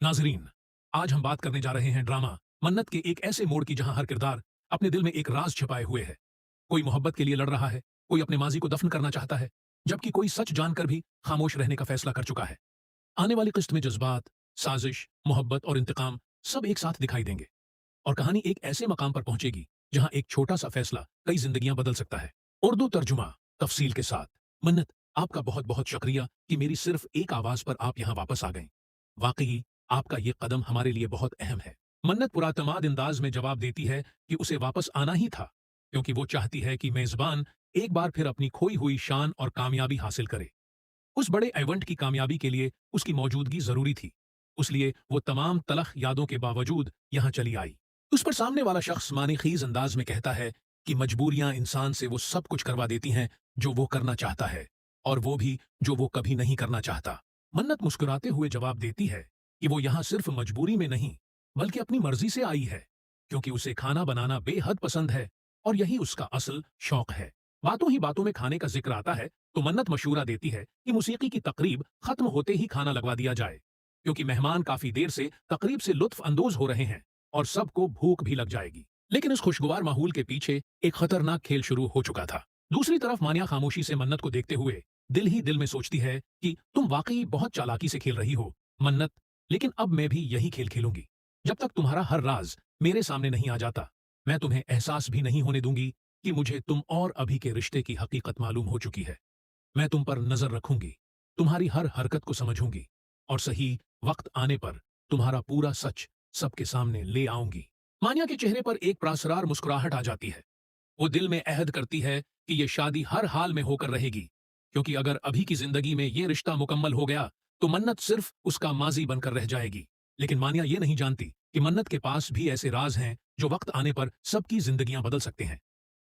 नाजरीन, आज हम बात करने जा रहे हैं ड्रामा मन्नत के एक ऐसे मोड़ की जहां हर किरदार अपने दिल में एक राज छिपाए हुए है। कोई मोहब्बत के लिए लड़ रहा है, कोई अपने माजी को दफन करना चाहता है, जबकि कोई सच जानकर भी खामोश रहने का फैसला कर चुका है। आने वाली किस्त में जज्बात, साजिश, मोहब्बत और इंतकाम सब एक साथ दिखाई देंगे और कहानी एक ऐसे मकाम पर पहुंचेगी जहां एक छोटा सा फैसला कई जिंदगियां बदल सकता है। उर्दू तर्जुमा तफसील के साथ। मन्नत, आपका बहुत बहुत शुक्रिया कि मेरी सिर्फ एक आवाज पर आप यहां वापस आ गए। वाकई आपका ये कदम हमारे लिए बहुत अहम है। मन्नत पुरातमाद अंदाज में जवाब देती है कि उसे वापस आना ही था, क्योंकि वो चाहती है कि मेजबान एक बार फिर अपनी खोई हुई शान और कामयाबी हासिल करे। उस बड़े इवेंट की कामयाबी के लिए उसकी मौजूदगी जरूरी थी, इसलिए वो तमाम तलख यादों के बावजूद यहां चली आई। उस पर सामने वाला शख्स मानेखीज अंदाज में कहता है कि मजबूरियां इंसान से वो सब कुछ करवा देती हैं जो वो करना चाहता है, और वो भी जो वो कभी नहीं करना चाहता। मन्नत मुस्कुराते हुए जवाब देती है कि वो यहां सिर्फ मजबूरी में नहीं, बल्कि अपनी मर्जी से आई है, क्योंकि उसे खाना बनाना बेहद पसंद है और यही उसका असल शौक है। बातों ही बातों में खाने का जिक्र आता है तो मन्नत मशूरा देती है कि मौसीकी की तकरीब खत्म होते ही खाना लगवा दिया जाए, क्योंकि मेहमान काफी देर से तकरीब से लुत्फ अंदोज हो रहे हैं और सबको भूख भी लग जाएगी। लेकिन इस खुशगवार माहौल के पीछे एक खतरनाक खेल शुरू हो चुका था। दूसरी तरफ मानिया खामोशी से मन्नत को देखते हुए दिल ही दिल में सोचती है कि तुम वाकई बहुत चालाकी से खेल रही हो मन्नत, लेकिन अब मैं भी यही खेल खेलूंगी। जब तक तुम्हारा हर राज मेरे सामने नहीं आ जाता, मैं तुम्हें एहसास भी नहीं होने दूंगी कि मुझे तुम और अभी के रिश्ते की हकीकत मालूम हो चुकी है। मैं तुम पर नजर रखूंगी, तुम्हारी हर हरकत को समझूंगी और सही वक्त आने पर तुम्हारा पूरा सच सबके सामने ले आऊंगी। मानिया के चेहरे पर एक प्रासरार मुस्कुराहट आ जाती है। वो दिल में अहद करती है कि ये शादी हर हाल में होकर रहेगी, क्योंकि अगर अभी की जिंदगी में ये रिश्ता मुकम्मल हो गया तो मन्नत सिर्फ उसका माजी बनकर रह जाएगी। लेकिन मानिया ये नहीं जानती कि मन्नत के पास भी ऐसे राज हैं जो वक्त आने पर सबकी जिंदगियां बदल सकते हैं।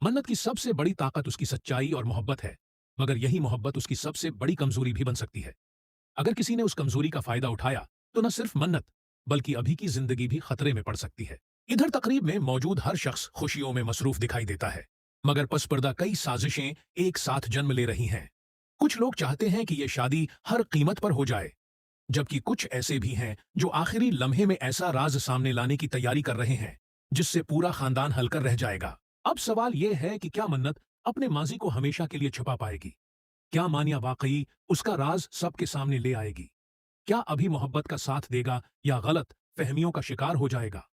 मन्नत की सबसे बड़ी ताकत उसकी सच्चाई और मोहब्बत है, मगर यही मोहब्बत उसकी सबसे बड़ी कमजोरी भी बन सकती है। अगर किसी ने उस कमजोरी का फायदा उठाया तो न सिर्फ मन्नत, बल्कि अभी की जिंदगी भी खतरे में पड़ सकती है। इधर तकरीब में मौजूद हर शख्स खुशियों में मसरूफ दिखाई देता है, मगर पसपर्दा कई साजिशें एक साथ जन्म ले रही हैं। कुछ लोग चाहते हैं कि यह शादी हर कीमत पर हो जाए, जबकि कुछ ऐसे भी हैं जो आखिरी लम्हे में ऐसा राज सामने लाने की तैयारी कर रहे हैं जिससे पूरा खानदान हलकर रह जाएगा। अब सवाल यह है कि क्या मन्नत अपने माजी को हमेशा के लिए छुपा पाएगी? क्या मानिया वाकई उसका राज सबके सामने ले आएगी? क्या अभी मोहब्बत का साथ देगा या गलत फहमियों का शिकार हो जाएगा?